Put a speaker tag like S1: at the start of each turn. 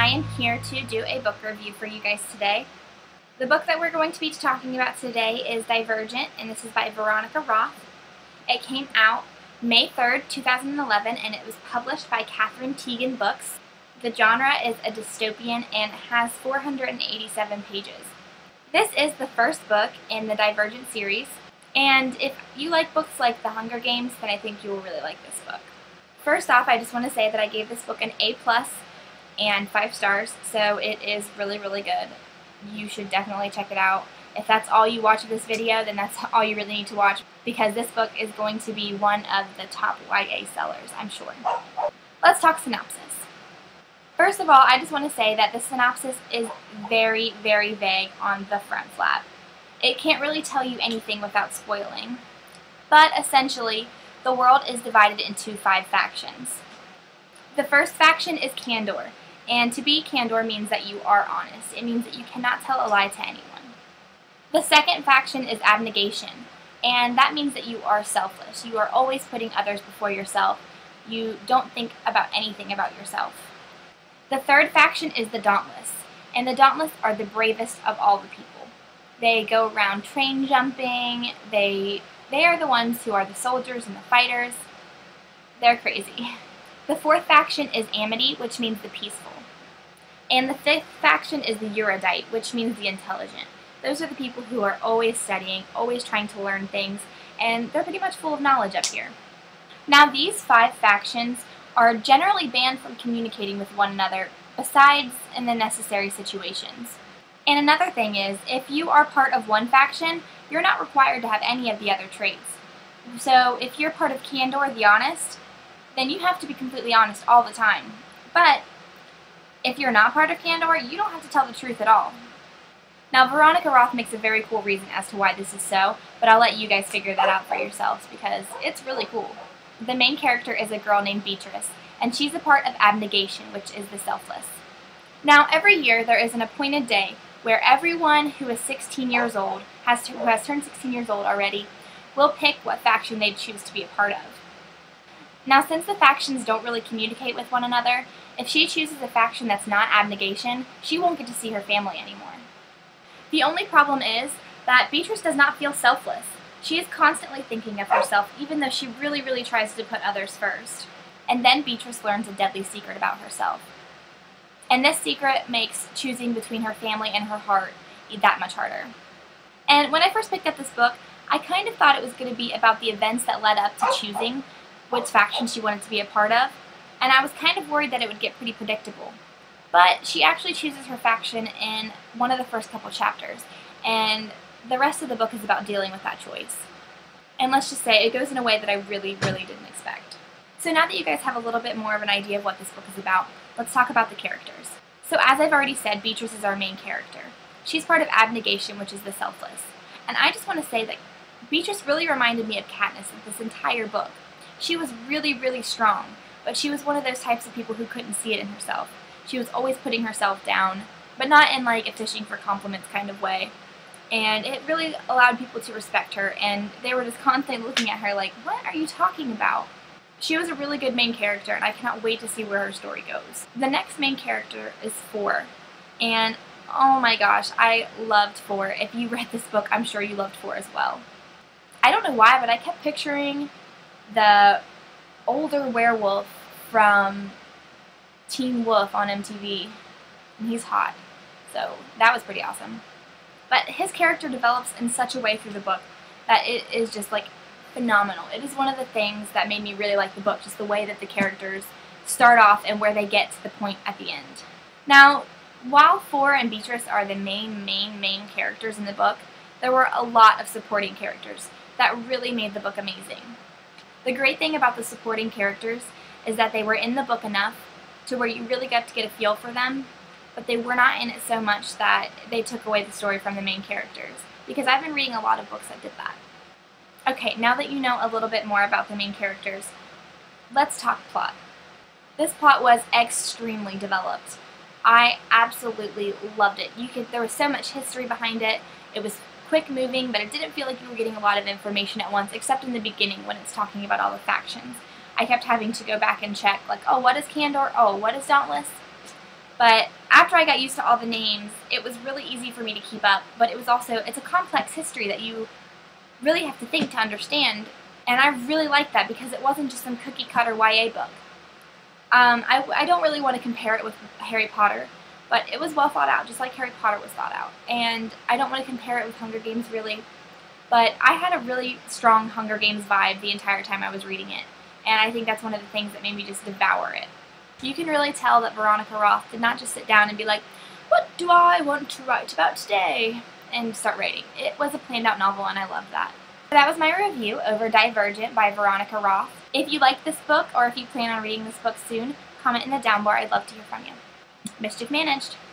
S1: I am here to do a book review for you guys today. The book that we're going to be talking about today is Divergent, and this is by Veronica Roth. It came out May 3rd, 2011, and it was published by Catherine Teagan Books. The genre is a dystopian and has 487 pages. This is the first book in the Divergent series, and if you like books like The Hunger Games, then I think you will really like this book. First off, I just want to say that I gave this book an A+ and 5 stars, so it is really, really good. You should definitely check it out. If that's all you watch of this video, then that's all you really need to watch, because this book is going to be one of the top YA sellers, I'm sure. Let's talk synopsis. First of all, I just want to say that the synopsis is very, very vague on the front flap. It can't really tell you anything without spoiling. But essentially, the world is divided into 5 factions. The first faction is candor, and to be candor means that you are honest. It means that you cannot tell a lie to anyone. The second faction is abnegation, and that means that you are selfless. You are always putting others before yourself. You don't think about anything about yourself. The third faction is the dauntless, and the dauntless are the bravest of all the people. They go around train jumping. They are the ones who are the soldiers and the fighters. They're crazy. The fourth faction is amity, which means the peaceful. And the fifth faction is the erudite, which means the intelligent. Those are the people who are always studying, always trying to learn things, and they're pretty much full of knowledge up here. Now, these 5 factions are generally banned from communicating with one another, besides in the necessary situations. And another thing is, if you are part of one faction, you're not required to have any of the other traits. So if you're part of candor, the honest, then you have to be completely honest all the time. But if you're not part of candor, you don't have to tell the truth at all. Now, Veronica Roth makes a very cool reason as to why this is so, but I'll let you guys figure that out for yourselves because it's really cool. The main character is a girl named Beatrice, and she's a part of abnegation, which is the selfless. Now, every year there is an appointed day where everyone who is 16 years old, who has turned 16 years old already, will pick what faction they choose to be a part of. Now, since the factions don't really communicate with one another, if she chooses a faction that's not abnegation, she won't get to see her family anymore. The only problem is that Beatrice does not feel selfless. She is constantly thinking of herself, even though she really, really tries to put others first. And then Beatrice learns a deadly secret about herself. And this secret makes choosing between her family and her heart that much harder. And when I first picked up this book, I kind of thought it was going to be about the events that led up to choosing which faction she wanted to be a part of, and I was kind of worried that it would get pretty predictable. But she actually chooses her faction in one of the first couple chapters, and the rest of the book is about dealing with that choice. And let's just say it goes in a way that I really, really didn't expect. So now that you guys have a little bit more of an idea of what this book is about, let's talk about the characters. So as I've already said, Beatrice is our main character. She's part of abnegation, which is the selfless. And I just want to say that Beatrice really reminded me of Katniss in this entire book. She was really, really strong, but she was one of those types of people who couldn't see it in herself. She was always putting herself down, but not in like a fishing for compliments kind of way. And it really allowed people to respect her, and they were just constantly looking at her like, what are you talking about? She was a really good main character, and I cannot wait to see where her story goes. The next main character is Four, and oh my gosh, I loved Four. If you read this book, I'm sure you loved Four as well. I don't know why, but I kept picturing the older werewolf from Teen Wolf on MTV, and he's hot, so that was pretty awesome. But his character develops in such a way through the book that it is just like phenomenal. It is one of the things that made me really like the book, just the way that the characters start off and where they get to the point at the end. Now, while Four and Beatrice are the main characters in the book, there were a lot of supporting characters that really made the book amazing. The great thing about the supporting characters is that they were in the book enough to where you really got to get a feel for them, but they were not in it so much that they took away the story from the main characters, because I've been reading a lot of books that did that. Okay, now that you know a little bit more about the main characters, let's talk plot. This plot was extremely developed. I absolutely loved it. There was so much history behind it. It was quick moving, but it didn't feel like you were getting a lot of information at once, except in the beginning when it's talking about all the factions. I kept having to go back and check, like, oh, what is Candor? Oh, what is Dauntless? But after I got used to all the names, it was really easy for me to keep up, but it's a complex history that you really have to think to understand, and I really liked that because it wasn't just some cookie-cutter YA book. I don't really want to compare it with Harry Potter, but it was well thought out, just like Harry Potter was thought out. And I don't want to compare it with Hunger Games, really, but I had a really strong Hunger Games vibe the entire time I was reading it, and I think that's one of the things that made me just devour it. You can really tell that Veronica Roth did not just sit down and be like, what do I want to write about today? And start writing. It was a planned out novel, and I loved that. So that was my review over Divergent by Veronica Roth. If you like this book, or if you plan on reading this book soon, comment in the down bar. I'd love to hear from you. Mischief managed.